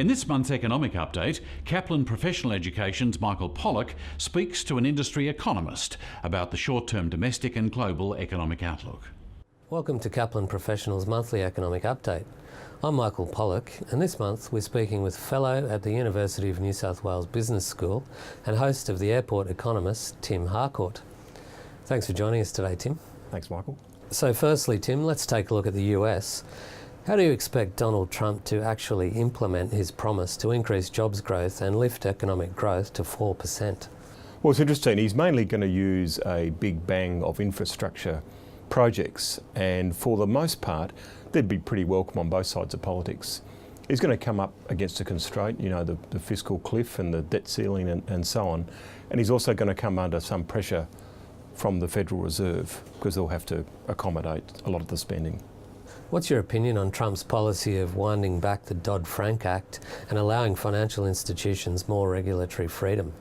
In this month's economic update, Kaplan Professional Education's Michael Pollock speaks to an industry economist about the short-term domestic and global economic outlook. Welcome to Kaplan Professional's monthly economic update. I'm Michael Pollock, and this month we're speaking with fellow at the University of New South Wales Business School and host of The Airport Economist, Tim Harcourt. Thanks for joining us today, Tim. Thanks, Michael. So firstly, Tim, let's take a look at the US. How do you expect Donald Trump to actually implement his promise to increase jobs growth and lift economic growth to 4%? Well, it's interesting. He's mainly going to use a big bang of infrastructure projects, and for the most part, they'd be pretty welcome on both sides of politics. He's going to come up against a constraint, you know, the fiscal cliff and the debt ceiling and so on. And he's also going to come under some pressure from the Federal Reserve because they'll have to accommodate a lot of the spending. What's your opinion on Trump's policy of winding back the Dodd-Frank Act and allowing financial institutions more regulatory freedom?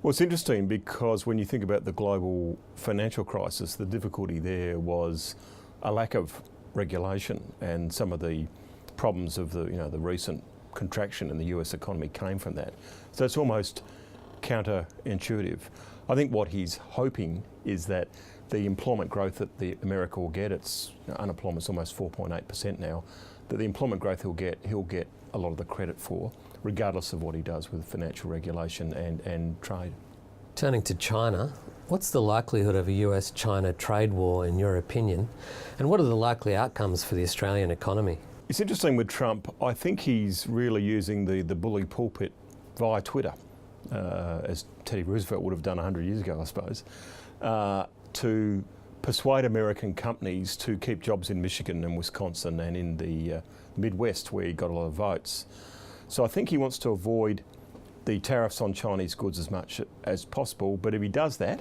Well, it's interesting because when you think about the global financial crisis, the difficulty there was a lack of regulation, and some of the problems of the recent contraction in the US economy came from that. So it's almost counterintuitive. I think what he's hoping is that the employment growth that America will get, unemployment's almost 4.8% now, that the employment growth he'll get a lot of the credit for, regardless of what he does with financial regulation and trade. Turning to China, what's the likelihood of a US-China trade war in your opinion, and what are the likely outcomes for the Australian economy? It's interesting with Trump. I think he's really using the bully pulpit via Twitter, as Teddy Roosevelt would have done 100 years ago, I suppose, to persuade American companies to keep jobs in Michigan and Wisconsin and in the Midwest, where he got a lot of votes. So I think he wants to avoid the tariffs on Chinese goods as much as possible, but if he does that,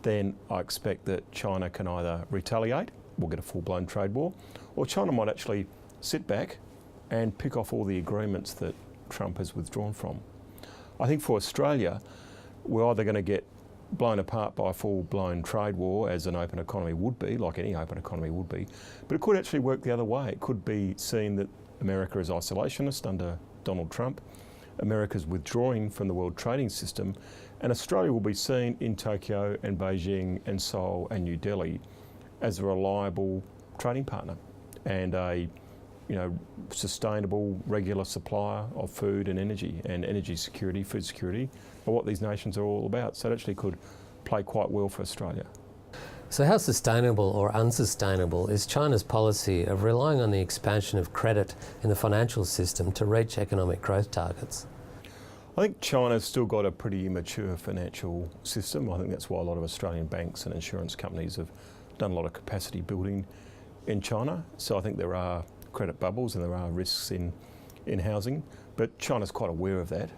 then I expect that China can either retaliate, we'll get a full-blown trade war, or China might actually sit back and pick off all the agreements that Trump has withdrawn from. I think for Australia, we're either going to get blown apart by a full-blown trade war, as an open economy would be, like any open economy would be, but it could actually work the other way. It could be seen that America is isolationist under Donald Trump, America's withdrawing from the world trading system, and Australia will be seen in Tokyo and Beijing and Seoul and New Delhi as a reliable trading partner and a sustainable, regular supplier of food and energy security, food security, are what these nations are all about. So it actually could play quite well for Australia. So how sustainable or unsustainable is China's policy of relying on the expansion of credit in the financial system to reach economic growth targets? I think China's still got a pretty immature financial system. I think that's why a lot of Australian banks and insurance companies have done a lot of capacity building in China. So I think there are credit bubbles and there are risks in housing, but China's quite aware of that,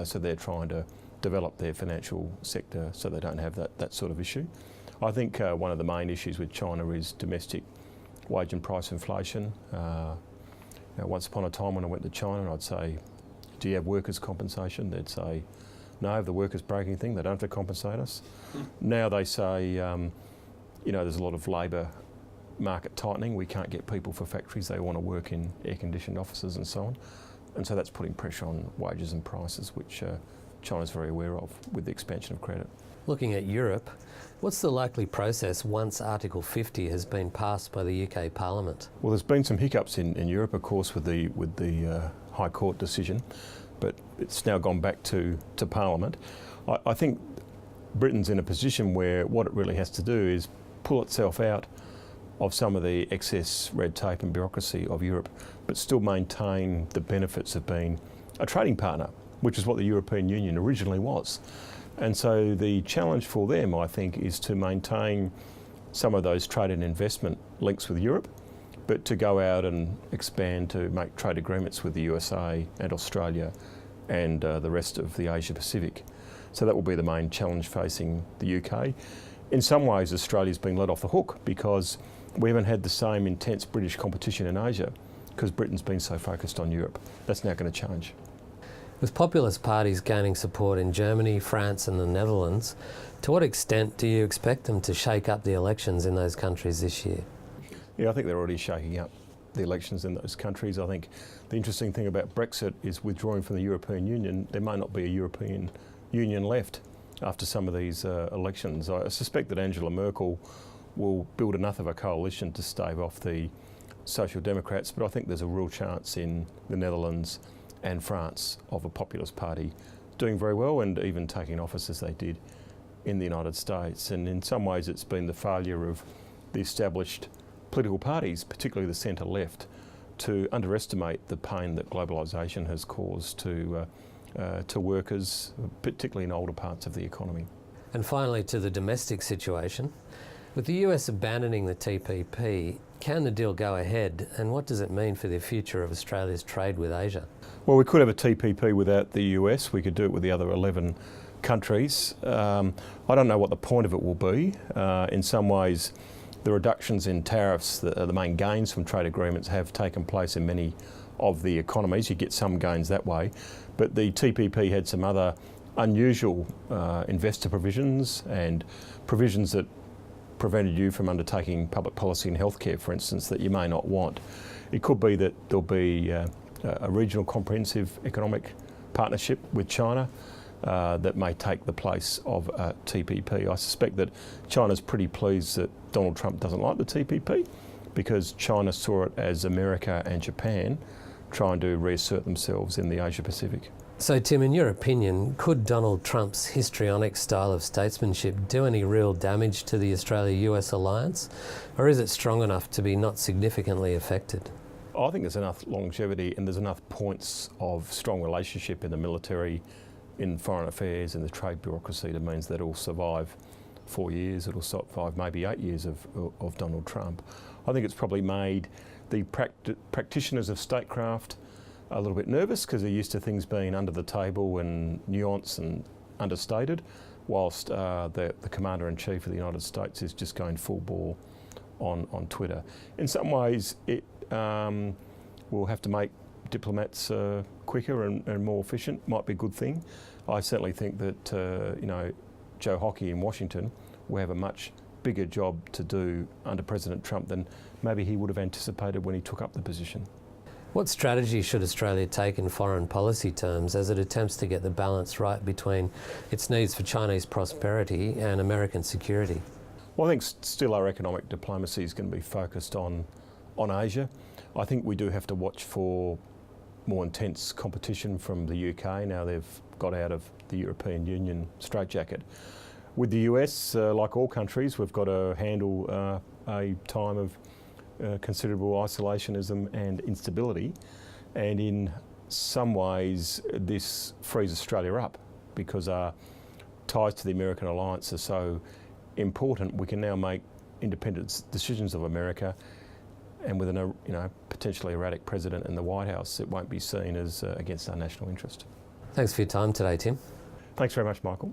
so they're trying to develop their financial sector so they don't have that sort of issue. I think one of the main issues with China is domestic wage and price inflation. Once upon a time when I went to China, I'd say, do you have workers' compensation? They'd say, no, the workers' breaking thing, they don't have to compensate us. Now they say, there's a lot of labour market tightening, we can't get people for factories, they want to work in air-conditioned offices and so on. And so that's putting pressure on wages and prices, which China's very aware of with the expansion of credit. Looking at Europe, what's the likely process once Article 50 has been passed by the UK Parliament? Well, there's been some hiccups in Europe, of course, with the Harcourt decision, but it's now gone back to Parliament. I think Britain's in a position where what it really has to do is pull itself out of some of the excess red tape and bureaucracy of Europe, but still maintain the benefits of being a trading partner, which is what the European Union originally was. And so the challenge for them, I think, is to maintain some of those trade and investment links with Europe, but to go out and expand to make trade agreements with the USA and Australia and the rest of the Asia Pacific. So that will be the main challenge facing the UK. In some ways, Australia's been let off the hook because we haven't had the same intense British competition in Asia because Britain's been so focused on Europe. That's now going to change. With populist parties gaining support in Germany, France and the Netherlands, to what extent do you expect them to shake up the elections in those countries this year? Yeah, I think they're already shaking up the elections in those countries. I think the interesting thing about Brexit is withdrawing from the European Union, there may not be a European Union left after some of these elections. I suspect that Angela Merkel will build enough of a coalition to stave off the Social Democrats, but I think there's a real chance in the Netherlands and France of a populist party doing very well and even taking office as they did in the United States. And in some ways it's been the failure of the established political parties, particularly the centre-left, to underestimate the pain that globalisation has caused to workers, particularly in older parts of the economy. And finally, to the domestic situation. With the US abandoning the TPP, can the deal go ahead, and what does it mean for the future of Australia's trade with Asia? Well, we could have a TPP without the US. We could do it with the other 11 countries. I don't know what the point of it will be. In some ways, the reductions in tariffs, the main gains from trade agreements, have taken place in many of the economies. You get some gains that way. But the TPP had some other unusual investor provisions and provisions that prevented you from undertaking public policy in healthcare, for instance, that you may not want. It could be that there'll be a regional comprehensive economic partnership with China that may take the place of a TPP. I suspect that China's pretty pleased that Donald Trump doesn't like the TPP, because China saw it as America and Japan trying to reassert themselves in the Asia Pacific. So Tim, in your opinion, could Donald Trump's histrionic style of statesmanship do any real damage to the Australia-US alliance, or is it strong enough to be not significantly affected? I think there's enough longevity and there's enough points of strong relationship in the military, in foreign affairs, in the trade bureaucracy, that means that it'll survive 4 years, it'll survive maybe 8 years of Donald Trump. I think it's probably made the practitioners of statecraft a little bit nervous, because they're used to things being under the table and nuanced and understated, whilst the Commander-in-Chief of the United States is just going full bore on Twitter. In some ways, it will have to make diplomats quicker and more efficient. Might be a good thing. I certainly think that Joe Hockey in Washington will have a much bigger job to do under President Trump than maybe he would have anticipated when he took up the position. What strategy should Australia take in foreign policy terms as it attempts to get the balance right between its needs for Chinese prosperity and American security? Well, I think still our economic diplomacy is going to be focused on Asia. I think we do have to watch for more intense competition from the UK now they've got out of the European Union straitjacket. With the US, like all countries, we've got to handle a time of considerable isolationism and instability, and in some ways this frees Australia up, because our ties to the American alliance are so important. We can now make independent decisions of America, and with a potentially erratic president in the White House, it won't be seen as against our national interest. Thanks for your time today, Tim. Thanks very much, Michael.